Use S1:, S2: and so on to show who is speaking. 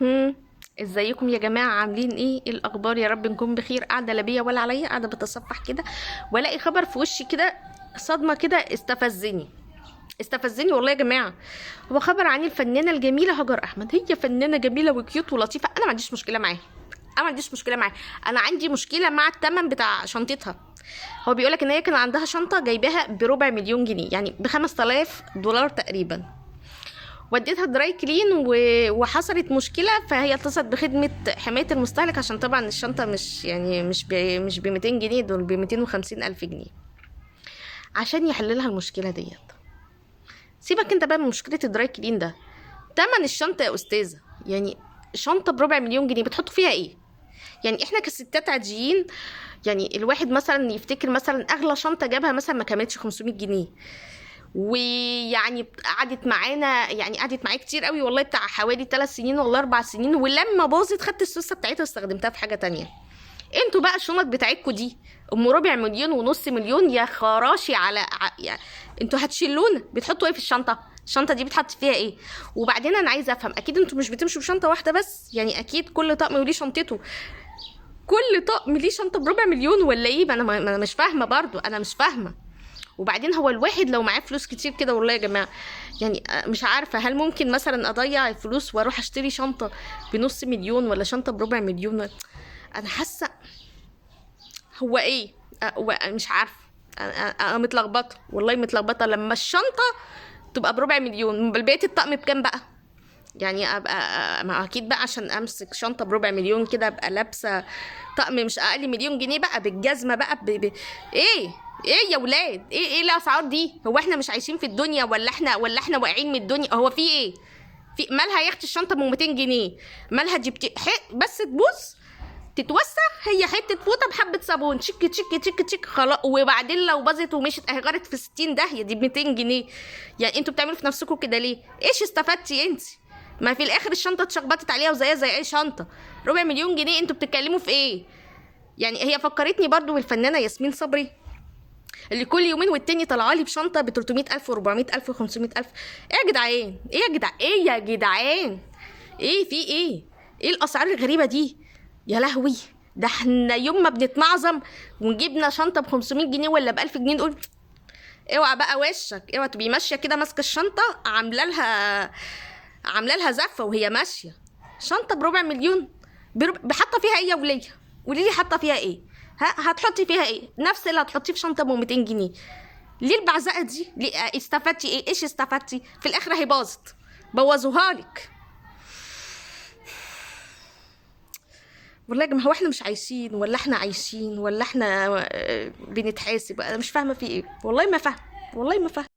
S1: هم. ازيكم يا جماعة، عاملين ايه؟ إيه الاخبار؟ يا رب نكون بخير. قاعدة لا بيا ولا عليا، قاعدة بتصفح كده والاقي خبر في وشي كده، صدمة كده، استفزني والله يا جماعة. هو خبر عن الفنانة الجميلة هاجر احمد. هي فنانة جميلة وكيوت ولطيفة، انا ما عنديش مشكلة معاها، انا عندي مشكلة مع الثمن بتاع شنطتها. هو بيقولك ان هي كان عندها شنطة جايباها بربع مليون جنيه، يعني ب5000 دولار تقريبا. وديتها دراي كلين وحصلت مشكله، فهي اتصلت بخدمه حمايه المستهلك، عشان طبعا الشنطه مش ب 200 جنيه، دول ب 250 الف جنيه، عشان يحللها المشكله ديت. سيبك انت بقى من مشكله الدراي كلين ده. تمن الشنطه يا استاذه، يعني شنطه بربع مليون جنيه بتحطوا فيها ايه؟ يعني احنا كستات عاديين، يعني الواحد مثلا يفتكر مثلا اغلى شنطه جابها مثلا ما كملتش 500 جنيه، ويعني قعدت معايا كتير قوي والله، بتاع حوالي 3 سنين ولا 4 سنين، ولما باظت خدت السوسه بتاعتها واستخدمتها في حاجه تانية. انتوا بقى الشنط بتاعتكوا دي ام ربع مليون ونص مليون، يا خراشي يعني انتوا هتشلونا. بتحطوا ايه في الشنطه؟ الشنطه دي بتحط فيها ايه؟ وبعدين انا عايزه افهم، اكيد انتوا مش بتمشوا بشنطه واحده بس، يعني اكيد كل طقم وليه شنطته، كل طقم ليه شنطه بربع مليون ولا ايه؟ انا مش فاهمه برضو، انا مش فاهمه. وبعدين هو الواحد لو معاه فلوس كتير كده والله يا جماعه، يعني مش عارفه، هل ممكن مثلا اضيع الفلوس واروح اشتري شنطه بنص مليون ولا شنطه بربع مليون؟ انا حاسه هو ايه؟ مش عارفه. أنا متلخبطه والله، متلخبطه لما الشنطه تبقى بربع مليون. امال بقيه الطقم بكام بقى؟ يعني ابقى ما اكيد بقى عشان امسك شنطه بربع مليون كده ابقى لابسه طقم مش اقل مليون جنيه بقى، بالجزمه بقى ايه؟ ايه يا ولاد؟ ايه الاسعار دي؟ هو احنا مش عايشين في الدنيا ولا احنا واقعين من الدنيا؟ هو في ايه؟ في مالها يا اختي الشنطه ب 200 جنيه؟ مالها جبتي بس تبوظ تتوسخ، هي حته فوطه بحبه صابون تشيك تشيك تشيك تشيك خلاص. وبعدين لو باظت ومشت اهجرت في 60 داهيه، دي ب 200 جنيه. يعني انتوا بتعملوا في نفسكم كده ليه؟ ايش استفدتي انت؟ ما في الاخر الشنطه اتشخبطت عليها وزيها زي اي شنطه. ربع مليون جنيه، انتوا بتتكلموا في ايه؟ يعني هي فكرتني برضو بالفنانه ياسمين صبري، اللي كل يومين والتاني طالعه لي بشنطه ب 300,000 و400,000 و500,000. ايه يا جدعان؟ ايه في ايه؟ ايه الاسعار الغريبه دي؟ يا لهوي! ده احنا يوم ما بنتمعظم ونجيبنا شنطه ب 500 جنيه ولا ب 1000 جنيه نقول اوعى بقى وشك، اوعى تبقي ماشيه كده ماسكه الشنطه عامله لها زفه وهي ماشيه. شنطه بربع مليون، حاطه فيها ايه يا وليه؟ قولي لي حاطه فيها ايه؟ هتحطي فيها ايه؟ نفس اللي هتحطيه في شنطه ب 200 جنيه. ليه البعزقه دي؟ ليه استفدتي ايه؟ ايش استفدتي في الاخر؟ هي باظت، بوظوها لك. والله يا جماعه، هو احنا مش عايشين ولا احنا عايشين ولا احنا بنتحاسب؟ انا مش فاهمه في ايه، والله ما فاهمه، والله ما فاهمه.